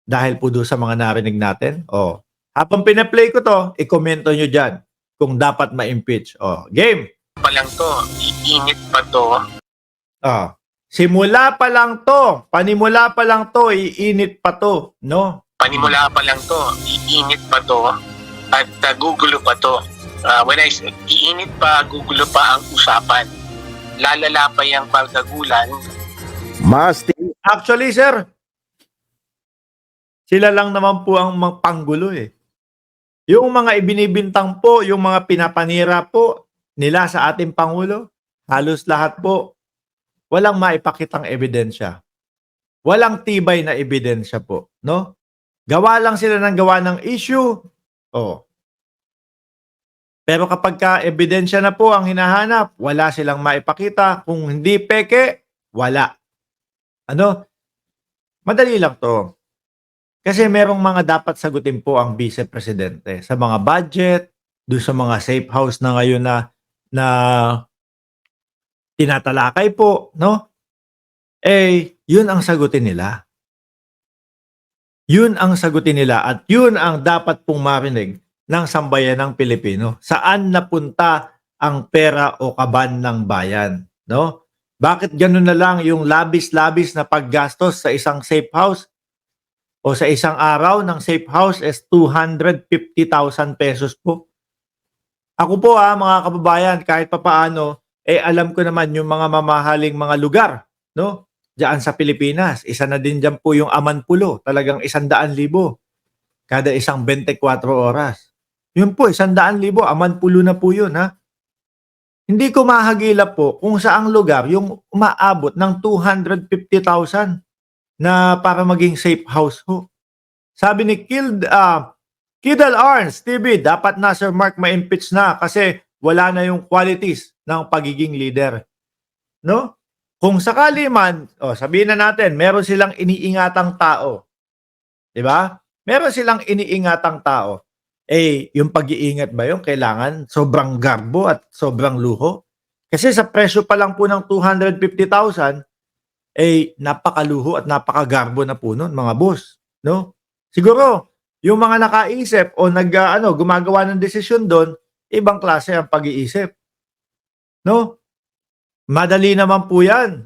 Dahil po doon sa mga narinig natin. Oh. Habang pina-play ko to, i-komento nyo dyan kung dapat ma-impeach. Oh, game! Pa lang to, iinit pa to. Ah, simula pa lang to, panimula pa lang to, iinit pa to, no? Panimula pa lang to, iinit pa to, at gugulo pa to. When I say iinit pa, gugulo pa ang usapan. Lalala pa yung pagkagulan. Actually, sir, sila lang naman po ang panggulo eh. Yung mga ibinibintang po, yung mga pinapanira po nila sa ating Pangulo, halos lahat po, walang maipakitang ebidensya. Walang tibay na ebidensya po, no? Gawa lang sila ng gawa ng issue. Oh. Pero kapag ka ebidensya na po ang hinahanap, wala silang maipakita. Kung hindi peke, wala. Ano? Madali lang to. Kasi merong mga dapat sagutin po ang Vice Presidente sa mga budget, doon sa mga safe house na ngayon na tinatalakay po, no? Eh, yun ang sagutin nila. Yun ang sagutin nila at yun ang dapat pong marinig ng sambayan ng Pilipino. Saan napunta ang pera o kaban ng bayan, no? Bakit ganun na lang yung labis-labis na paggastos sa isang safe house o sa isang araw ng safe house is 250,000 pesos po. Ako po mga kababayan, kahit papaano, alam ko naman yung mga mamahaling mga lugar, no? Diyan sa Pilipinas. Isa na din dyan po yung Amanpulo. Talagang 100,000 kada isang 24 oras. Yun po, 100,000. Amanpulo na po yun, ha? Hindi ko mahagilap po kung saang lugar yung umaabot ng 250,000 na para maging safe house ho. Sabi ni Kidal Arns, TV, dapat na Sir Mark ma-impeach na kasi wala na yung qualities ng pagiging leader. No? Kung sakali man, sabihin na natin, meron silang iniingatang tao. 'Di ba? Meron silang iniingatang tao. Yung pag-iingat ba yun? Kailangan sobrang garbo at sobrang luho? Kasi sa presyo pa lang po ng 250,000, napakaluho at napakagarbo na po nun, mga boss. No? Siguro, yung mga nakaisip o gumagawa ng desisyon doon, ibang klase ang pag-iisip. No? Madali naman po yan.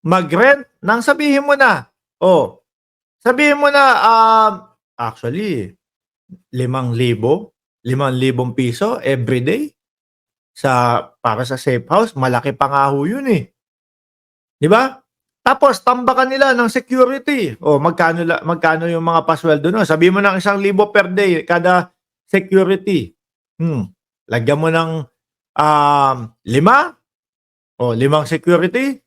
Mag-rent nang sabihin mo na. Sabihin mo na, actually, 5,000 piso everyday para sa safe house. Malaki pa nga ho yun eh. Di ba? Tapos, tambakan nila ng security. Magkano yung mga pasweldo no? Sabihin mo ng 1,000 per day kada security. Lagyan mo ng 5 security,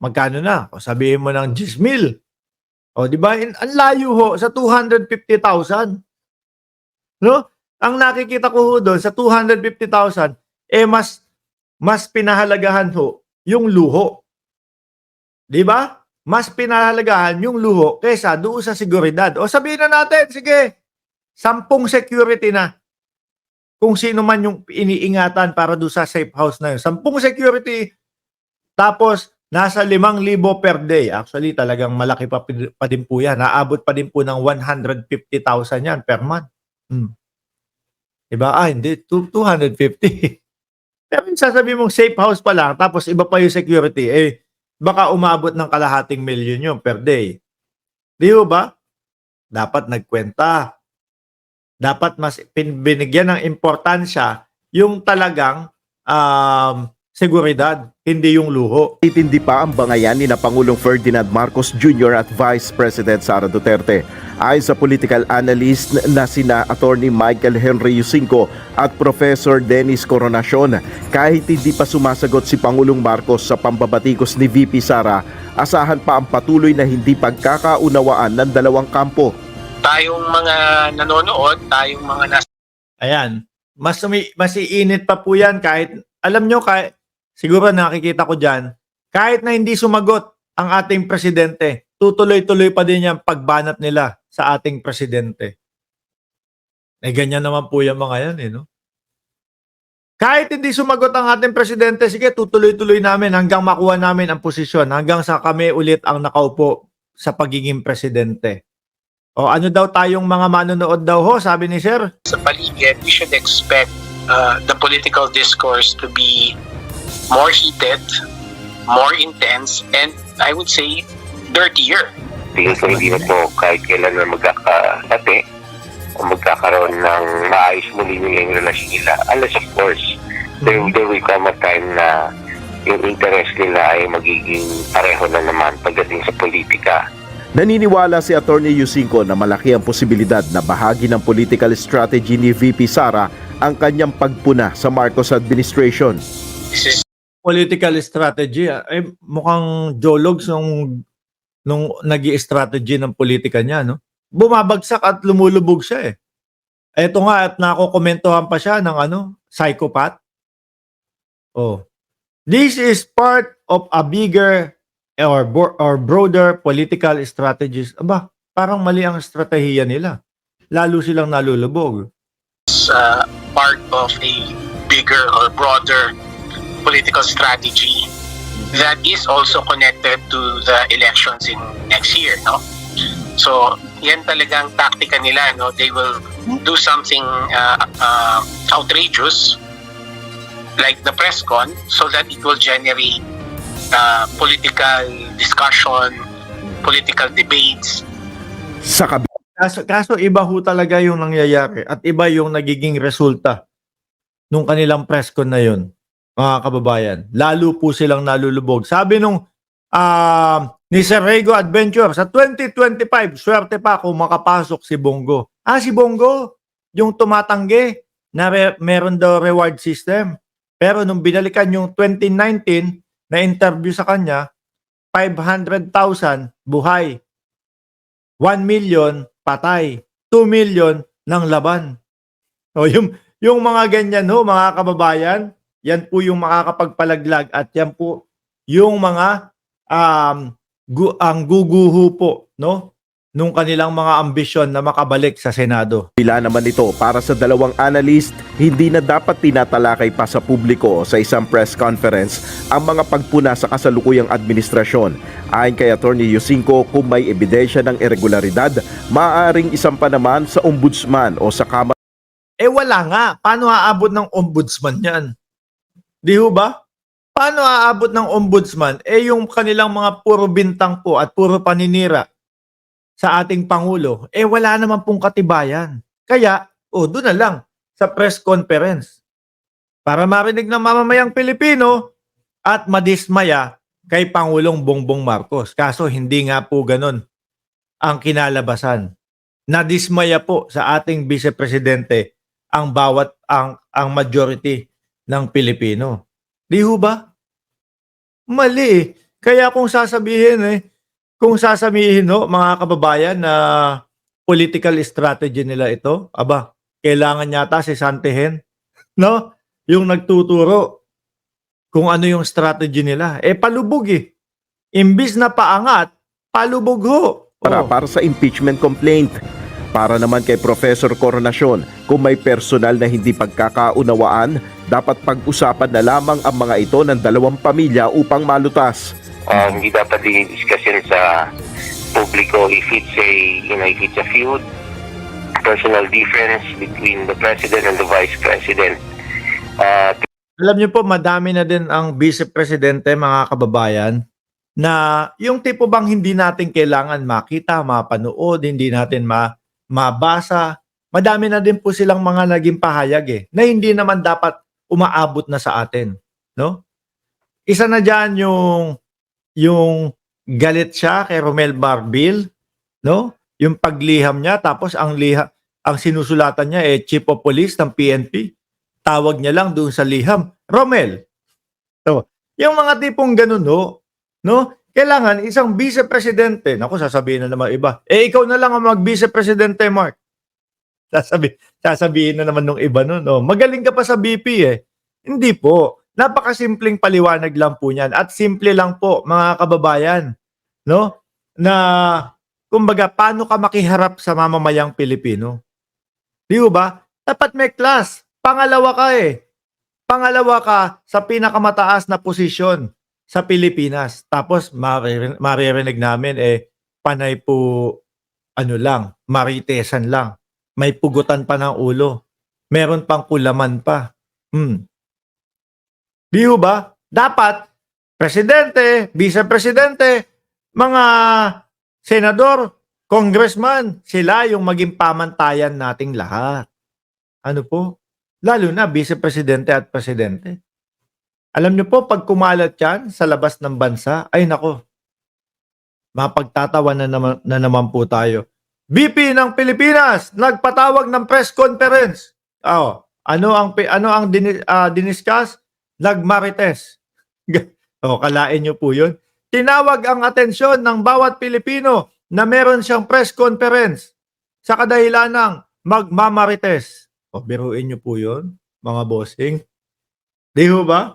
magkano na? Sabihin mo ng 10,000. Di ba? Ang layo ho sa 250,000. No? Ang nakikita ko ho doon sa 250,000, mas pinahalagahan ho yung luho. Di ba? Mas pinahalagahan yung luho kaysa doon sa seguridad. Sabihin na natin, sige, 10 security na. Kung sino man yung iniingatan para doon sa safe house na yun. 10 security, tapos nasa 5,000 per day. Actually, talagang malaki pa din po yan. Naabot pa din po ng 150,000 yan per month. Diba? Hindi. 250. Pero yung sasabi mong safe house pa lang, tapos iba pa yung security, baka umabot ng kalahating milyon yun per day. Di ba? Dapat nagkwenta. Dapat mas binigyan ng importansya yung talagang seguridad, hindi yung luho. Itindi pa ang bangayan ni na Pangulong Ferdinand Marcos Jr. at Vice President Sara Duterte. Ayon sa political analyst na sina Attorney Michael Henry Yusinco at Professor Dennis Coronacion, kahit hindi pa sumasagot si Pangulong Marcos sa pambabatikos ni VP Sara, asahan pa ang patuloy na hindi pagkakaunawaan ng dalawang kampo. Tayong mga nanonood, tayong mga Ayan, mas iinit pa po yan kahit, alam nyo, siguro nakikita ko dyan, kahit na hindi sumagot ang ating presidente, tutuloy-tuloy pa din yung pagbanat nila sa ating presidente. Ganyan naman po yung mga yan, no? Kahit hindi sumagot ang ating presidente, sige, tutuloy-tuloy namin hanggang makuha namin ang posisyon, hanggang sa kami ulit ang nakaupo sa pagiging presidente. O ano daw tayong mga manonood daw ho, sabi ni Sir? Sa paligid, we should expect the political discourse to be more heated, more intense, and I would say dirtier. Tingin ko hindi na po kahit kailan na magkakasate o magkakaroon ng maayos muli nila yung relasyon nila. Unless of course, there will come a time na yung interest nila ay magiging pareho na naman pagdating sa politika. Naniniwala si Atty. Yusinko na malaki ang posibilidad na bahagi ng political strategy ni VP Sara ang kanyang pagpuna sa Marcos administration. This is Political strategy. Mukhang jologs nung nag-i-strategy ng politika niya, no? Bumabagsak at lumulubog siya eh. Eto nga at nakokomentohan pa siya ng psychopath. Oh. This is part of a bigger or broader political strategies. Aba, parang mali ang estratehiya nila. Lalo silang nalulubog. part of a bigger or broader political strategy that is also connected to the elections in next year, no? So, yan talagang taktika nila, no? They will do something outrageous like the press con so that it will generate political discussion, political debates. Sa Kaso iba ho talaga yung nangyayari at iba yung nagiging resulta nung kanilang press con na yun, mga kababayan. Lalo po silang nalulubog. Sabi nung ni Sir Rego Adventure, sa 2025, swerte pa kung makapasok si Bongo. Si Bongo, yung tumatanggi na meron daw reward system. Pero nung binalikan yung 2019 na interview sa kanya, 500,000 buhay. 1 million patay. 2 million ng laban. O yung mga ganyan ho, mga kababayan, yan po yung makakapagpalaglag at yan po yung mga ang guguho po, no? Nung kanilang mga ambisyon na makabalik sa Senado. Bila naman ito para sa dalawang analyst, hindi na dapat tinatalakay pa sa publiko o sa isang press conference ang mga pagpuna sa kasalukuyang administrasyon. Ayon kay Atty. Yusinko, kung may ebidensya ng irregularidad, maaaring isampa naman sa ombudsman o sa Kamara. Wala nga. Paano aabot ng ombudsman yan? Di ho ba? Paano aabot ng ombudsman? Yung kanilang mga puro bintang po at puro paninira sa ating Pangulo, wala naman pong katibayan. Kaya, doon na lang sa press conference para marinig ng mamamayang Pilipino at madismaya kay Pangulong Bongbong Marcos. Kaso hindi nga po ganun ang kinalabasan. Nadismaya po sa ating Vice Presidente ang majority ng Pilipino. Di ho ba? Mali. Kaya kung sasabihin mga kababayan na political strategy nila ito, kailangan yata si Santihen, no? Yung nagtuturo kung ano yung strategy nila. Palubog eh. Imbis na paangat, palubog ho. Para sa impeachment complaint. Para naman kay Professor Coronacion, kung may personal na hindi pagkakaunawaan, dapat pag-usapan na lamang ang mga ito ng dalawang pamilya upang malutas. Hindi dapat i-discussion sa publiko if it's a feud, personal difference between the president and the vice president. Alam niyo po, madami na din ang vice presidente, mga kababayan, na yung tipo bang hindi natin kailangan makita, mapanood, hindi natin mabasa. Madami na din po silang mga naging pahayag na hindi naman dapat umaabot na sa atin, no? Isa na diyan yung galit siya kay Romel Marbil, no? Yung pagliham niya, tapos ang sinusulatan niya Chief of Police ng PNP. Tawag niya lang doon sa liham, Romel. So, yung mga tipong ganun no? Kailangan isang vice presidente, naku, sasabihin na naman iba. Ikaw na lang ang mag-vice presidente, Mark. Sasabihin na naman nung iba no? Magaling ka pa sa BP Hindi po. Napakasimpleng paliwanag lang po niyan at simple lang po, mga kababayan, no? Na kumbaga paano ka makiharap sa mamamayang Pilipino? Di ba? Dapat may class. Pangalawa ka Pangalawa ka sa pinakamataas na posisyon sa Pilipinas. Tapos maririnig namin panay po ano lang, maritesan lang. May pugutan pa ng ulo. Meron pang kulaman pa. Di ho ba? Dapat, presidente, vice-presidente, mga senador, congressman, sila yung maging pamantayan nating lahat. Ano po? Lalo na vice-presidente at presidente. Alam niyo po, pag kumalat yan sa labas ng bansa, ay nako, mapagtatawa na naman po tayo. VP ng Pilipinas, nagpatawag ng press conference. Ano ang diniscuss? Nagmarites. Kalain niyo po yun. Tinawag ang atensyon ng bawat Pilipino na meron siyang press conference sa kadahilan ng magmamarites. Biruin niyo po yun, mga bossing. Di ho ba?